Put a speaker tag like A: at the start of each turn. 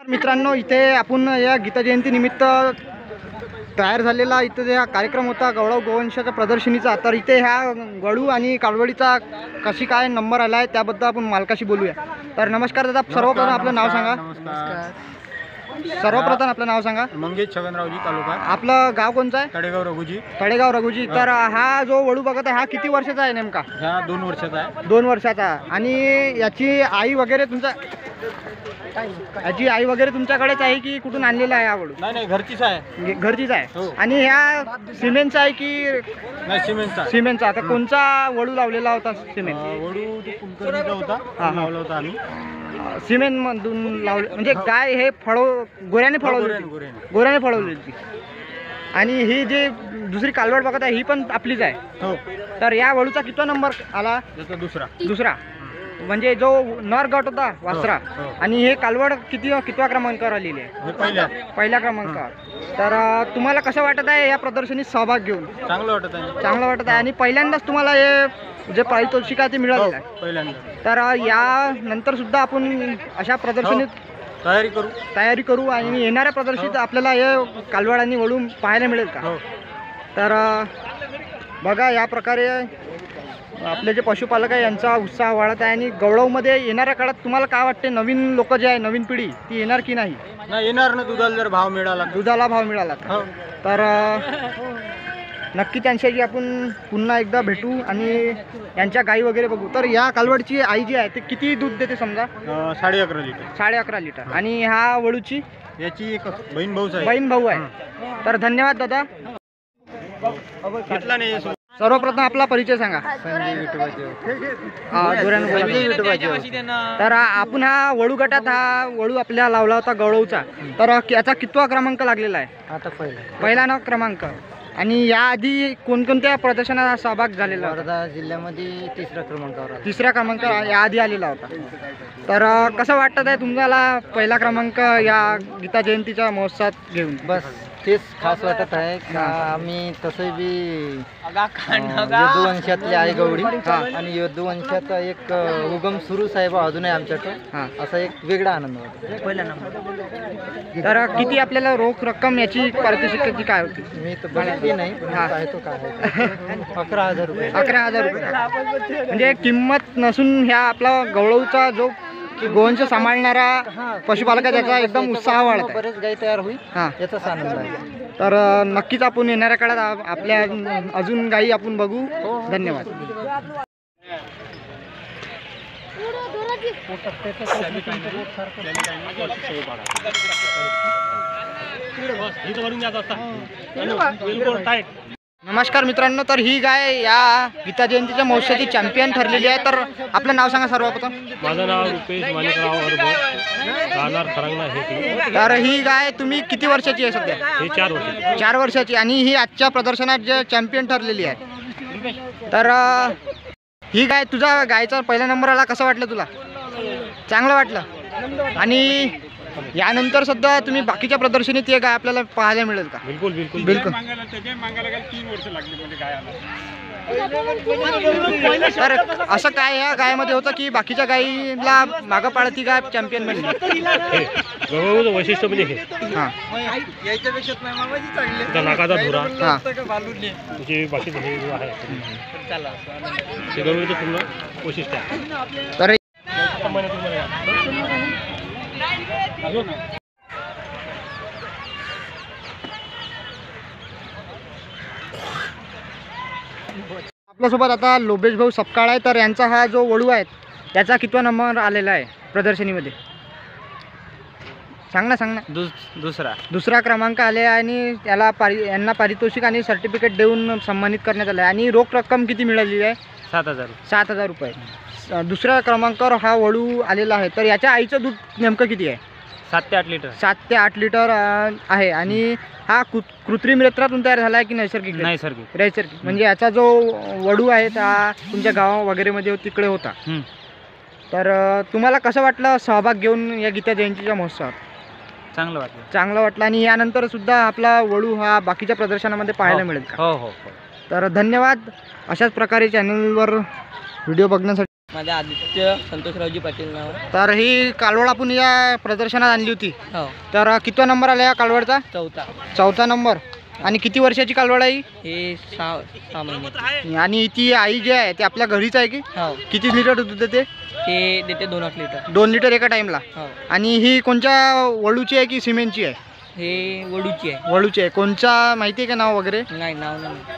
A: मित्रांनो, इथे आपण या गीता जयंती निमित्त तयार झालेला इथे हा कार्यक्रम होता गवळव गोवंशाच्या प्रदर्शनीचा। तर इथे ह्या वळू आणि कालवडीचा कशी काय नंबर आला आहे त्याबद्दल आपण मालकाशी बोलूया। तर नमस्कार दादा, सर्वप्रथम आपलं नाव सांगा।
B: नमस्कार।
A: सर्वप्रथम आपलं नाव सांगा।
B: मंगेश छगनरावजी, तालुका
A: आपलं गाव कोणतं आहे?
B: तळेगाव रघुजी।
A: तळेगाव रघुजी। तर हा जो वळू बघत आहे हा किती वर्षाचा आहे नेमका?
B: ह्या 2 वर्षाचा आहे।
A: 2 वर्षाचा। आणि याची आई वगैरे तुमच्याकडेच आहे की कुठून आणलेला आहे हा वळू?
B: नाही, घरचीच आहे।
A: घरचीच आहे।
B: हो।
A: आणि ह्या सिमेंटचा आहे की?
B: नाही, सिमेंटचा।
A: सिमेंटचा। आता कोणचा वळू लावलेला होता? सिमेंट
B: वळू तो कुलकर्णीचा होता, लावला होता आम्ही।
A: सिमेंट मधून लावले म्हणजे काय हे गोऱ्याने फळवली ती। आणि ही जी दुसरी कालवड बघत आहे ही पण आपलीच आहे?
B: हो।
A: तर या वळूचा किती नंबर आला? दुसरा। म्हणजे जो नर गट होता वासरा। आणि हे कालवड कितव्या क्रमांकावर आलेली आहे? पहिल्या क्रमांकावर। तर तुम्हाला कसं वाटत आहे या प्रदर्शनीत सहभाग घेऊन? चांगलं वाटत आहे। आणि पहिल्यांदाच तुम्हाला हे जे पारितोषिक आहे ते मिळालेलं आहे?
B: पहिल्यांदा।
A: तर या नंतर सुद्धा आपण अशा प्रदर्शनीत तयारी करू आणि येणाऱ्या प्रदर्शनीत आपल्याला हे कालवड आणि वळू पाहायला मिळेल का? तर बघा, या प्रकारे आपले जे पशुपालक आहे यांचा उत्साह वाढत आहे। आणि गवळवमध्ये येणाऱ्या काळात तुम्हाला काय वाटते, नवीन लोक जे आहे, नवीन पिढी ती येणार की नाही?
B: येणार ना, दुधाला जर भाव मिळाला,
A: तर नक्की त्यांच्याशी आपण पुन्हा एकदा भेटू आणि यांच्या गाई वगैरे बघू। तर या कालवडची आई जी आहे ते किती दूध देते समजा?
B: 11.5 लिटर।
A: 11.5 लिटर। आणि ह्या वळूची?
B: याची एक बहीण भाऊ आहे।
A: तर धन्यवाद दादा। सर्वप्रथम आपला परिचय सांगा। तर आपण हा वळू गटात हा वळू आपल्या लावला होता गवळवचा। तर याचा कितवा क्रमांक लागलेला आहे?
B: आता
A: पहिला क्रमांक। आणि याआधी कोणकोणत्या प्रदर्शनात सहभाग झालेला?
B: वर्धा जिल्ह्यामध्ये 3ऱ्या क्रमांकावर।
A: 3रा क्रमांक याआधी आलेला होता। तर कसं वाटत आहे तुम्हाला पहिला क्रमांक या गीता जयंतीच्या महोत्सवात घेऊन?
B: बस तेच खास वाटत आहे का आम्ही तसं बी यदुवंशातले आहे गवडी। आणि यदुवंशाचा एक उगम सुरू साहेब अजूनही आमच्याकडे, असा एक वेगळा आनंद वाटतो पहिल्या नंबर।
A: तर किती आपल्याला रोख रक्कम याची पारितोषिकाची काय होती?
B: मी तर बघितली नाही, काय तो काय 11,000 रुपये।
A: 11,000 रुपये म्हणजे किंमत नसून ह्या आपला गवळवचा जो गोवंश सांभाळणारा पशुपालक आहे त्याचा एकदम उत्साह वाढत आहे।
B: बरेच गाई तयार होईल, याचाच आनंद आहे।
A: तर नक्कीच आपण येणाऱ्या काळात आपल्या अजून गाई आपण बघू। धन्यवाद। नमस्कार मित्रांनो, तर ही गाय या गीता जयंतीच्या महोत्सवाची चॅम्पियन ठरलेली आहे। तर आपलं नाव सांगा सर्वप्रथम।
C: माझं नाव रुपेश माणिकराव हरबळ, राहणार खरंगणा हे।
A: तर ही गाय तुम्ही किती वर्षाची आहे सध्या?
C: हे 4 वर्षाची।
A: 4 वर्षाची। आणि ही आजच्या प्रदर्शनात जे चॅम्पियन ठरलेली आहे। तर ही गाय, तुझा गायचा पहिला नंबर आला, कसं वाटलं तुला? चांगलं वाटलं। आणि यानंतर सुद्धा तुम्ही बाकीच्या प्रदर्शनीत हे गाय आपल्याला पाहायला मिळेल का?
C: बिलकुल।
A: तर असं काय या गायमध्ये होतं की बाकीच्या गायीला मागं पाळती गाय चॅम्पियन बनली?
C: गवळवचं वैशिष्ट्य म्हणजे हे नाकाचा धुरा, तुझी बाकी आहे ते गवळीचं पूर्ण वैशिष्ट्य आहे।
A: तर आपल्यासोबत आता लोबेश भाऊ सपकाळ आहे। तर यांचा हा जो वळू आहे त्याचा कितवा नंबर आलेला आहे प्रदर्शनीमध्ये? सांग ना। दुसरा क्रमांक आले आणि त्याला यांना पारितोषिक आणि सर्टिफिकेट देऊन सन्मानित करण्यात आलं आहे। आणि रोख रक्कम किती मिळालेली आहे? 7,000 रुपये। दुसऱ्या क्रमांकावर हा वळू आलेला आहे। तर याच्या आईचं दूध नेमकं किती आहे?
B: 7 ते 8 लिटर।
A: 7 ते 8 लिटर आहे। आणि हा कृत्रिम रेत्रातून तयार झाला आहे की नैसर्गिक? नैसर्गिक। म्हणजे याचा जो वडू आहे हा तुमच्या गावा वगैरे मध्ये तिकडे होता। तर तुम्हाला कसं वाटलं सहभाग घेऊन या गीता जयंतीच्या महोत्सवात? चांगलं वाटलं। आणि यानंतर सुद्धा आपला वळू हा बाकीच्या प्रदर्शनामध्ये पाहायला मिळेल का?
B: हो।
A: तर धन्यवाद। अशाच प्रकारे चॅनलवर व्हिडिओ बघण्यासाठी
B: माझा आदित्य संतोषरावजी पाटील नाव.
A: तर ही कालवड आपण या प्रदर्शनात आणली होती.
B: हो.
A: तर कितवा नंबर आला या कालवडचा? चौथा नंबर. आणि किती वर्षाची कालवड आहे
B: हे 6 महिने.
A: आणि ती आई जी आहे ती आपल्या घरीच आहे की?
B: हो.
A: किती लिटर दूध देते?
B: ते देते 2 लिटर.
A: 2 लिटर एका टाइमला.
B: हो.
A: आणि ही कोणत्या वळूची आहे की सिमेंटची आहे?
B: हे वडूची आहे.
A: वळूची आहे. कोणचा माहिती आहे का नाव वगैरे?
B: नाही, नाव नाही.